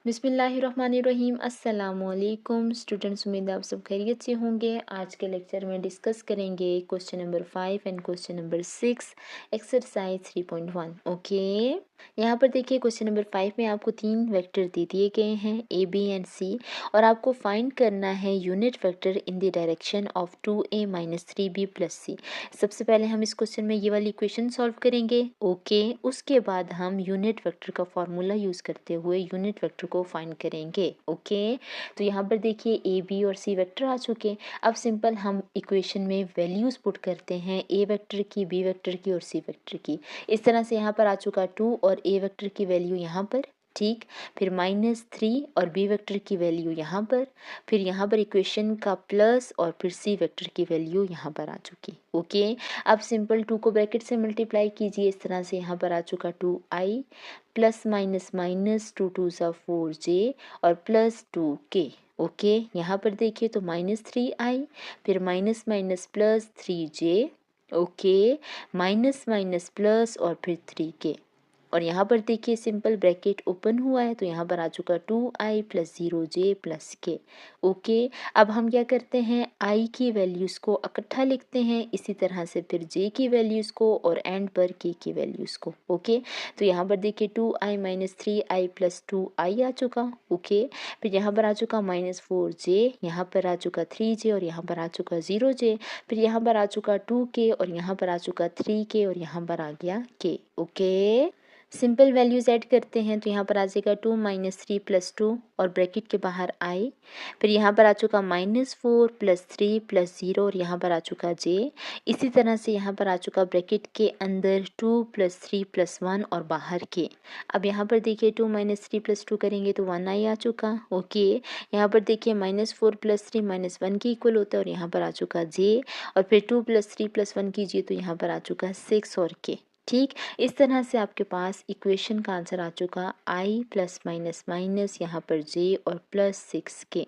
बिस्मिल्लाहिर्रहमानिर्रहीम अस्सलामुअलैकुम स्टूडेंट्स, उम्मीद है आप सब खैरियत से होंगे। आज के लेक्चर में डिस्कस करेंगे question number 5 and question number 6 exercise 3.1। Okay, यहाँ पर देखिए क्वेश्चन नंबर 5 में आपको 3 वेक्टर दे दिए गए हैं ए बी एंड सी, और आपको फाइंड करना है unit vector in the direction of 2a minus 3b plus C. सबसे पहले हम इस क्वेश्चन में ये वाली इक्वेशन सॉल्व करेंगे। ओके, उसके बाद हम यूनिट वेक्टर का फॉर्मूला यूज़ करते हुए यूनिट वेक्टर को फाइंड करेंगे। ओके, तो यहाँ पर देखिए ए बी और सी वेक्टर आ चुके। अब सिंपल हम इक्वेशन में वैल्यूज़ पुट करते हैं, ए वेक्टर की, बी वेक्टर की और सी वेक्टर की। इस तरह से यहाँ पर आ चुका 2 और ए वेक्टर की वैल्यू यहाँ पर, ठीक। फिर -3 और बी वेक्टर की वैल्यू यहाँ पर, फिर यहाँ पर इक्वेशन का प्लस और फिर सी वेक्टर की वैल्यू यहाँ पर आ चुकी। ओके, अब सिंपल 2 को ब्रैकेट से मल्टीप्लाई कीजिए। इस तरह से यहाँ पर आ चुका 2i प्लस माइनस माइनस 2 2 सा 4j और प्लस 2k। ओके, यहाँ पर देखिए तो -3i फिर minus minus plus 3j। Okay, minus minus plus और फिर 3k, और यहाँ पर देखिए सिंपल ब्रैकेट ओपन हुआ है तो यहाँ पर आ चुका 2i plus 0j plus k। Okay, अब हम क्या करते हैं, i की वैल्यूज़ को इकट्ठा लिखते हैं, इसी तरह से फिर j की वैल्यूज़ को और एंड पर k की वैल्यूज़ को। ओके, तो यहाँ पर देखिए 2i minus 3i plus 2i आ चुका। ओके, फिर यहाँ पर आ चुका -4j, यहाँ पर आ चुका 3j और यहाँ पर आ चुका 0j, फिर यहाँ पर आ चुका 2k और यहाँ पर आ चुका 3k और यहाँ पर आ गया k। Okay, simple values add करते हैं तो यहाँ पर आ जाएगा 2 माइनस 3 प्लस 2 और ब्रैकेट के बाहर आई, फिर यहाँ पर आ चुका -4 प्लस 3 प्लस 0 और यहाँ पर आ चुका j। इसी तरह से यहाँ पर आ चुका ब्रैकेट के अंदर 2 प्लस 3 प्लस 1 और बाहर के। अब यहाँ पर देखिए 2 माइनस 3 प्लस 2 करेंगे तो 1i आ चुका। ओके, यहाँ पर देखिए -4 प्लस 3 -1 के इक्वल होता है और यहाँ पर आ चुका j, और फिर 2 प्लस 3 प्लस 1 कीजिए तो यहाँ पर आ चुका 6 और k। ठीक, इस तरह से आपके पास इक्वेशन का आंसर आ चुका i प्लस माइनस माइनस यहाँ पर j और प्लस 6k।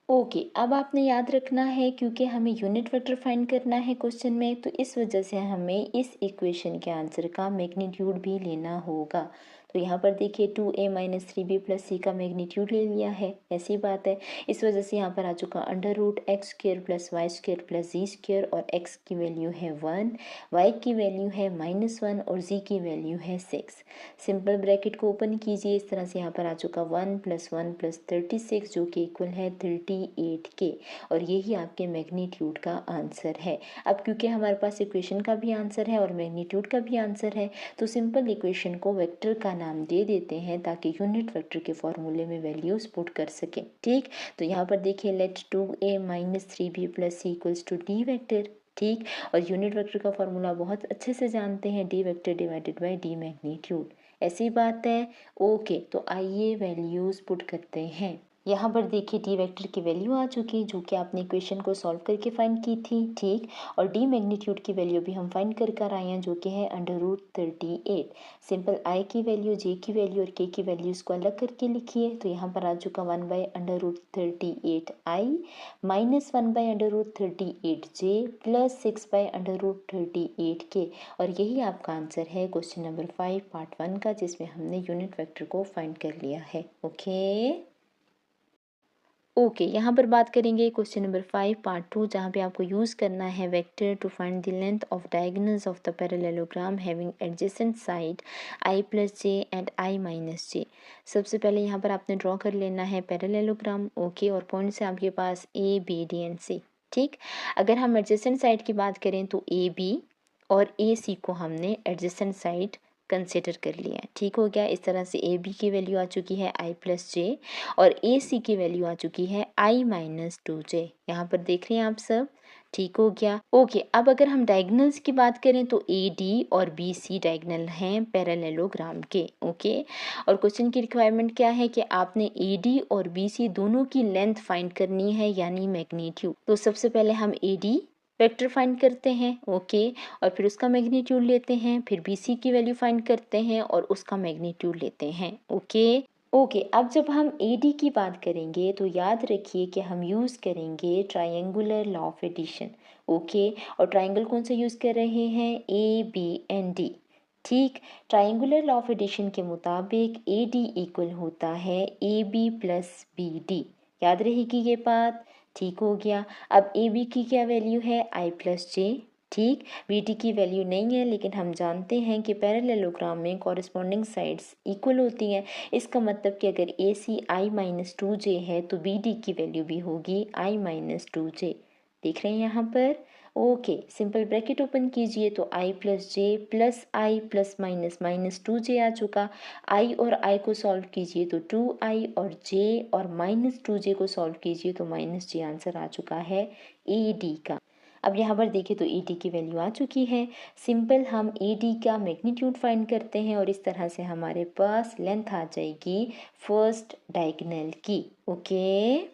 ओके, अब आपने याद रखना है क्योंकि हमें यूनिट वेक्टर फाइंड करना है क्वेश्चन में, तो इस वजह से हमें इस इक्वेशन के आंसर का मैग्नीट्यूड भी लेना होगा। तो यहाँ पर देखिए 2a माइनस 3b प्लस सी का मैग्नीट्यूड ले लिया है, ऐसी बात है। इस वजह से यहाँ पर आ चुका √x² plus y² plus z² और x की वैल्यू है 1, y की वैल्यू है -1 और z की वैल्यू है 6। सिंपल ब्रैकेट को ओपन कीजिए। इस तरह से यहाँ पर आ चुका 1 प्लस 1 प्लस 36 जो कि इक्वल है 38k, और यही आपके मैग्नीट्यूड का आंसर है। अब क्योंकि हमारे पास इक्वेशन का भी आंसर है और मैग्नीट्यूड का भी आंसर है, तो सिंपल इक्वेशन को वेक्टर का नाम दे देते हैं ताकि यूनिट वेक्टर के फॉर्मूले में वैल्यूज पुट कर सकें। ठीक, तो यहाँ पर देखिए let 2a minus 3b plus c equals to d vector. ठीक, और यूनिट वेक्टर का फॉर्मूला बहुत अच्छे से जानते हैं, D vector divided by D magnitude, ऐसी बात है। ओके, तो आइए वैल्यूज पुट करते हैं। यहाँ पर देखिए डी वेक्टर की वैल्यू आ चुकी जो कि आपने इक्वेशन को सॉल्व करके फाइंड की थी। ठीक, और डी मैग्नीट्यूड की वैल्यू भी हम फाइंड कर आए हैं जो कि है √38। सिंपल आई की वैल्यू, जे की वैल्यू और के की वैल्यूज़ को अलग करके लिखिए। तो यहाँ पर आ चुका 1/√38i minus 1/√38j plus 6/√38k, और यही आपका आंसर है क्वेश्चन नंबर 5 पार्ट 1 का, जिसमें हमने यूनिट वेक्टर को फाइंड कर लिया है। ओके, यहाँ पर बात करेंगे क्वेश्चन नंबर 5 पार्ट 2, जहाँ पे आपको यूज़ करना है vector to find the length of diagonals of the parallelogram having adjacent side i plus j and i minus j। सबसे पहले यहाँ पर आपने ड्रॉ कर लेना है पैरेललोग्राम। ओके, और पॉइंट्स है आपके पास a b d and c। ठीक, अगर हम एडजेसेंट साइड की बात करें तो a b और a c को हमने एडजेसेंट साइड कंसिडर कर लिया है। ठीक हो गया। इस तरह से ए बी की वैल्यू आ चुकी है i प्लस जे और ए सी की वैल्यू आ चुकी है i माइनस 2j। यहाँ पर देख रहे हैं आप सब, ठीक हो गया। ओके, अब अगर हम डायगोनल्स की बात करें तो ए डी और बी सी डायगोनल हैं पैरेललोग्राम के। ओके, और क्वेश्चन की रिक्वायरमेंट क्या है कि आपने ए डी और बी सी दोनों की लेंथ फाइंड करनी है, यानी मैग्नीट्यूड। तो सबसे पहले हम ए डी वेक्टर फाइंड करते हैं। ओके, और फिर उसका मैग्नीट्यूड लेते हैं, फिर बी सी की वैल्यू फाइंड करते हैं और उसका मैग्नीट्यूड लेते हैं। ओके, अब जब हम ए डी की बात करेंगे तो याद रखिए कि हम यूज़ करेंगे triangular law of addition. Okay, और ट्रायंगल कौन सा यूज़ कर रहे हैं, ए बी एंड डी। ठीक। ट्राइंगुलर लॉ ऑफ एडिशन के मुताबिक ए डी इक्वल होता है A B plus B D. याद रहेगी ये बात। ठीक हो गया। अब ए बी की क्या वैल्यू है आई प्लस जे। ठीक। बी डी की वैल्यू नहीं है, लेकिन हम जानते हैं कि पैरेललोग्राम में कॉरेस्पॉन्डिंग साइड्स इक्वल होती हैं। इसका मतलब कि अगर ए सी आई माइनस टू जे है तो बी डी की वैल्यू भी होगी आई माइनस टू जे। देख रहे हैं यहाँ पर। ओके, सिंपल ब्रैकेट ओपन कीजिए तो आई प्लस जे प्लस आई प्लस माइनस माइनस टू जे आ चुका। आई और आई को सॉल्व कीजिए तो टू आई और जे और माइनस टू जे को सॉल्व कीजिए तो माइनस जे आंसर आ चुका है ए डी का। अब यहाँ पर देखिए तो ए डी की वैल्यू आ चुकी है। सिंपल हम ए डी का मैग्नीट्यूड फाइंड करते हैं और इस तरह से हमारे पास लेंथ आ जाएगी फर्स्ट डायगोनल की। ओके,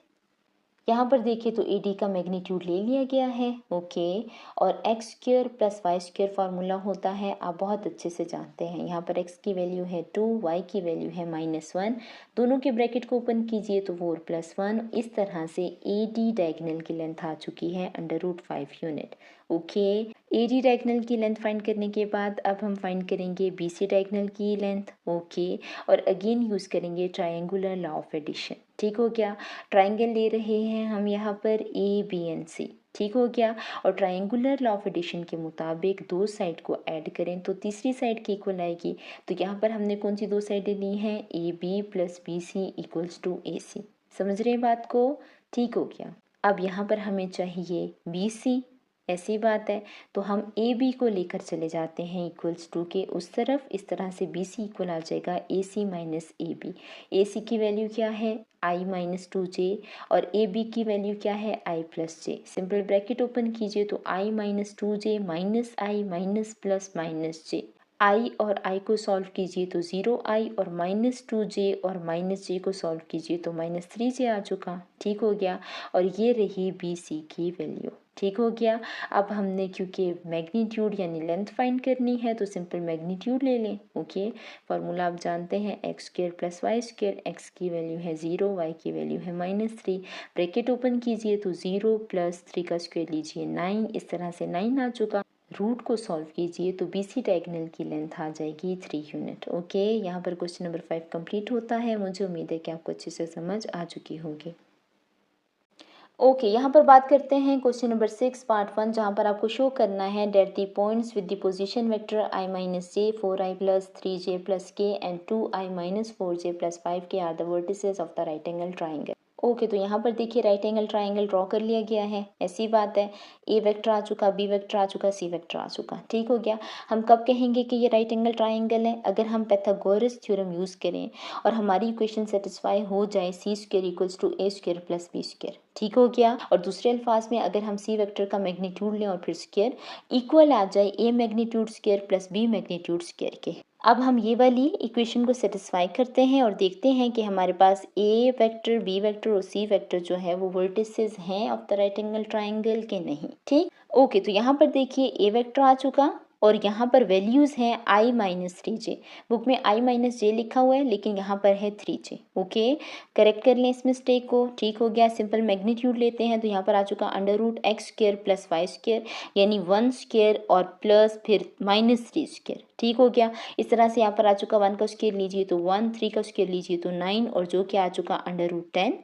यहाँ पर देखिए तो ए डी का मैग्नीट्यूड ले लिया गया है। ओके, और x square plus Y square formula होता है, आप बहुत अच्छे से जानते हैं। यहाँ पर एक्स की वैल्यू है 2, वाई की वैल्यू है -1। दोनों के ब्रैकेट को ओपन कीजिए तो 4 + 1। इस तरह से ए डी डायगोनल की लेंथ आ चुकी है √5 unit. Okay, A D diagonal की लेंथ फाइंड करने के बाद अब हम फाइंड करेंगे बी सी डायगोनल की लेंथ। ओके, और अगेन यूज़ करेंगे ट्रायंगुलर लॉ ऑफ एडिशन। ठीक हो गया। ट्रायंगल ले रहे हैं हम यहाँ पर ए बी एंड सी। ठीक हो गया। और ट्रायंगुलर लॉ ऑफ एडिशन के मुताबिक दो साइड को ऐड करें तो तीसरी साइड की इक्वल आएगी। तो यहाँ पर हमने कौन सी दो साइडें ली हैं, A B plus B C equals to A C. समझ रहे हैं बात को। ठीक हो गया। अब यहाँ पर हमें चाहिए बी सी। ऐसी बात है तो हम ए बी को लेकर चले जाते हैं इक्वल्स टू के उस तरफ। इस तरह से बी सी इक्वल आ जाएगा ए सी माइनस ए बी। ए सी की वैल्यू क्या है आई माइनस टू जे और ए बी की वैल्यू क्या है आई प्लस जे। सिंपल ब्रैकेट ओपन कीजिए तो आई माइनस टू जे माइनस आई माइनस प्लस माइनस जे। आई और आई को सॉल्व कीजिए तो 0 आई और -2j और -j को सॉल्व कीजिए तो -3j आ चुका। ठीक हो गया। और ये रही बी सी की वैल्यू। ठीक हो गया। अब हमने क्योंकि मैग्नीट्यूड यानी लेंथ फाइंड करनी है तो सिंपल मैग्नीट्यूड ले लें। ओके, फार्मूला आप जानते हैं x square plus Y square. X की वैल्यू है 0, वाई की वैल्यू है -3। ब्रैकेट ओपन कीजिए तो 0 + 3 का स्क्वायर लीजिए 9। इस तरह से 9 आ चुका। रूट को सॉल्व कीजिए तो बी सी डायगोनल की लेंथ आ जाएगी 3 यूनिट। ओके, यहाँ पर क्वेश्चन नंबर 5 कंप्लीट होता है। मुझे उम्मीद है कि आपको अच्छे से समझ आ चुकी होगी। ओके, यहाँ पर बात करते हैं क्वेश्चन नंबर 6 पार्ट 1, जहाँ पर आपको शो करना है that the points with the position vector i minus j 4i plus 3j plus k and 2i minus 4j plus 5k are the vertices of the right angle triangle. Okay, तो यहाँ पर देखिए right angle triangle draw कर लिया गया है। ऐसी बात है, ए वेक्टर आ चुका, बी वेक्टर आ चुका, सी वेक्टर आ चुका। ठीक हो गया। हम कब कहेंगे कि ये राइट एंगल ट्राइंगल है, अगर हम पाइथागोरस थ्योरम यूज़ करें और हमारी इक्वेशन सेटिस्फाई हो जाए C square equals to A square plus B square. ठीक हो गया। और दूसरे अल्फाज में अगर हम सी वेक्टर का मैग्नीट्यूड लें और फिर स्क्वायर इक्वल आ जाए A magnitude square plus B magnitude square के। अब हम ये वाली इक्वेशन को सेटिस्फाई करते हैं और देखते हैं कि हमारे पास ए वेक्टर, बी वेक्टर और सी वेक्टर जो है वो वर्टिसेस हैं of the right angle triangle के नहीं। ठीक। ओके, तो यहाँ पर देखिए ए वेक्टर आ चुका और यहाँ पर वैल्यूज़ हैं आई माइनस 3j। बुक में आई माइनस जे लिखा हुआ है लेकिन यहाँ पर है 3j। ओके, करेक्ट कर लें इस मिस्टेक को। ठीक हो गया। सिंपल मैग्नीट्यूड लेते हैं तो यहाँ पर आ चुका √x² प्लस y² यानी 1 स्क्वायर और प्लस फिर -3 स्क्वायर। ठीक हो गया। इस तरह से यहाँ पर आ चुका 1 का स्क्वायर लीजिए तो 1, 3 का स्क्वायर लीजिए तो 9 और जो कि आ चुका √10।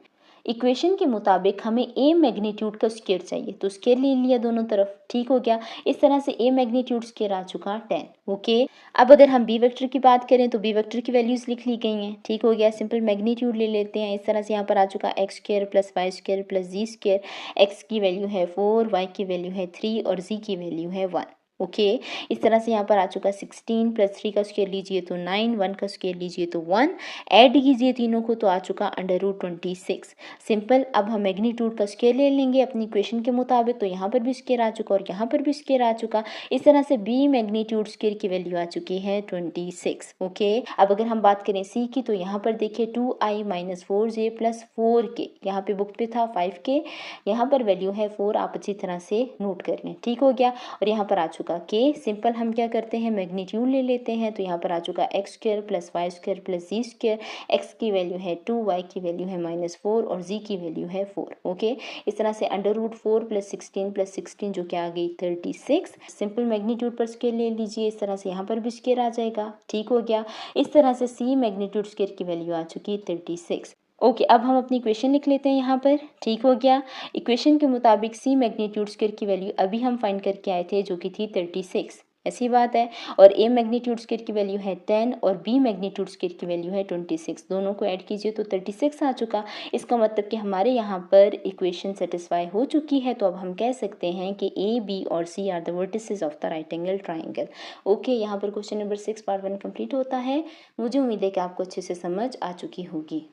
इक्वेशन के मुताबिक हमें ए मैग्नीट्यूड का स्क्वायर चाहिए तो स्क्वायर ले लिया दोनों तरफ। ठीक हो गया। इस तरह से ए मैग्नीट्यूड स्क्वायर आ चुका 10। ओके, अब अगर हम बी वेक्टर की बात करें तो बी वेक्टर की वैल्यूज लिख ली गई हैं। ठीक हो गया। सिंपल मैग्नीट्यूड ले लेते हैं। इस तरह से यहाँ पर आ चुका x² plus y² plus z²। X की वैल्यू है 4, वाई की वैल्यू है 3 और z की वैल्यू है 1। ओके, इस तरह से यहाँ पर आ चुका 16 + 3 का स्क्वायर लीजिए तो 9, 1 का स्क्वायर लीजिए तो 1, ऐड कीजिए तीनों को तो आ चुका √26। सिंपल, अब हम मैग्नीट्यूड का स्क्वायर ले लेंगे अपनी इक्वेशन के मुताबिक तो यहाँ पर भी स्क्वायर आ चुका और यहाँ पर भी स्क्वायर आ चुका। इस तरह से बी मैग्नीट्यूड स्क्वायर की वैल्यू आ चुकी है 26। ओके, अब अगर हम बात करें सी की तो यहाँ पर देखिए 2i minus 4j plus 4k, यहाँ पे बुक पे था 5k, यहाँ पर वैल्यू है 4, आप अच्छी तरह से नोट कर लें। ठीक हो गया। और यहाँ पर आ चुका चुका के, सिंपल हम क्या करते हैं मैग्नीट्यूड ले लेते हैं, तो यहाँ पर आ चुका X square plus Y square plus Z square, x की वैल्यू है 2, वाई की वैल्यू है -4 और जी की वैल्यू है 4। ओके, इस तरह से √4 प्लस 16 जो कि आ गई 36। सिंपल मैग्नीट्यूड पर स्केयर ले लीजिए, इस तरह से यहाँ पर भी स्केयर आ जाएगा, ठीक हो गया। इस तरह से सी मैग्नीट्यूड स्केयर की वैल्यू आ चुकी 36। ओके, अब हम अपनी इक्वेशन लिख लेते हैं यहाँ पर, ठीक हो गया। इक्वेशन के मुताबिक सी मैग्नीट्यूड स्क्वायर की वैल्यू अभी हम फाइंड करके आए थे जो कि थी 36, ऐसी बात है। और ए मैग्नीट्यूड स्क्वायर की वैल्यू है 10 और बी मैग्नीट्यूड स्क्वायर की वैल्यू है 26, दोनों को ऐड कीजिए तो 36 आ चुका। इसका मतलब कि हमारे यहाँ पर इक्वेशन सेटिस्फाई हो चुकी है, तो अब हम कह सकते हैं कि ए, बी और C are the vertices of the right angle triangle. Okay, यहाँ पर क्वेश्चन नंबर 6 पार्ट 1 कंप्लीट होता है। मुझे उम्मीद है कि आपको अच्छे से समझ आ चुकी होगी।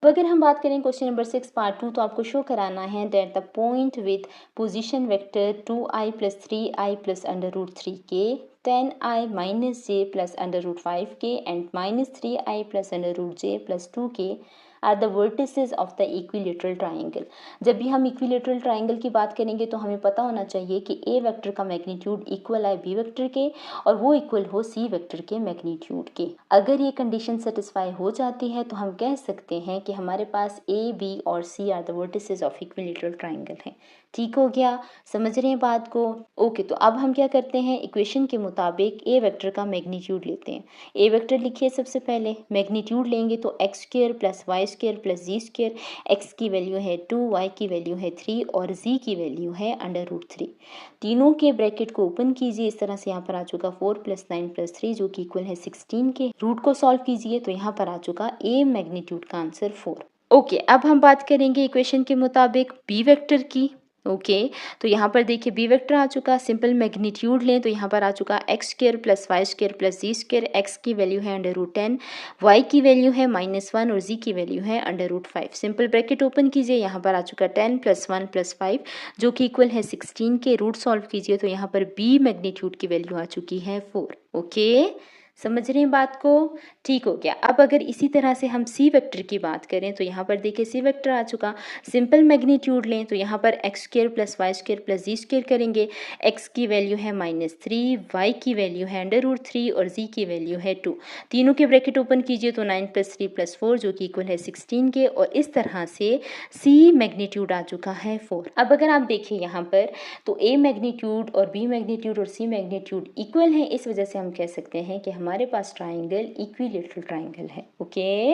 अब अगर हम बात करें क्वेश्चन नंबर 6 पार्ट 2, तो आपको शो कराना है that the point with position vector 2i + 3i + √3k, 10i - j + √5k and -3i + √j + 2k are the vertices of the equilateral triangle. जब भी हम इक्विलेटरल ट्राइंगल की बात करेंगे तो हमें पता होना चाहिए कि ए वेक्टर का मैग्नीट्यूड इक्वल है बी वेक्टर के और वो इक्वल हो सी वेक्टर के मैग्नीट्यूड के। अगर ये कंडीशन सेटिस्फाई हो जाती है तो हम कह सकते हैं कि हमारे पास ए, बी और C are the vertices of equilateral triangle हैं। ठीक हो गया, समझ रहे हैं बात को? ओके, तो अब हम क्या करते हैं, इक्वेशन के मुताबिक ए वेक्टर का मैग्नीट्यूड लेते हैं। ए वेक्टर लिखिए सबसे पहले, मैग्नीट्यूड लेंगे तो X square plus Y square plus Z square, x की वैल्यू है 2, वाई की वैल्यू है 3 और जी की वैल्यू है √3। तीनों के ब्रैकेट को ओपन कीजिए, इस तरह से यहाँ पर आ चुका 4 + 9 + 3 जो कि इक्वल है 16 के। रूट को सॉल्व कीजिए तो यहाँ पर आ चुका ए मैग्नीट्यूड का आंसर 4। ओके, अब हम बात करेंगे इक्वेशन के मुताबिक बी वेक्टर की। ओके, तो यहाँ पर देखिए बी वेक्टर आ चुका, सिंपल मैग्नीट्यूड लें तो यहाँ पर आ चुका X square plus Y square plus Z square, x की वैल्यू है √10, वाई की वैल्यू है -1 और जी की वैल्यू है √5। सिंपल ब्रैकेट ओपन कीजिए, यहाँ पर आ चुका 10 + 1 + 5 जो कि इक्वल है 16 के। रूट सॉल्व कीजिए तो यहाँ पर बी मैग्नीट्यूड की वैल्यू आ चुकी है 4। ओके, समझ रहे हैं बात को? ठीक हो गया। अब अगर इसी तरह से हम सी वेक्टर की बात करें तो यहाँ पर देखिए सी वेक्टर आ चुका, सिंपल मैग्नीट्यूड लें तो यहाँ पर X square plus Y square plus Z square करेंगे। एक्स की वैल्यू है -3, वाई की वैल्यू है √3 और जी की वैल्यू है 2। तीनों के ब्रैकेट ओपन कीजिए तो 9 + 3 + 4 जो कि इक्वल है 16 के और इस तरह से सी मैग्नीट्यूड आ चुका है 4। अब अगर आप देखिए यहाँ पर तो ए मैग्नीट्यूड और बी मैग्नीट्यूड और सी मैग्नीट्यूड इक्वल है, इस वजह से हम कह सकते हैं कि हमारे पास ट्राइंगल इक्विलेटरल ट्राइंगल है। ओके,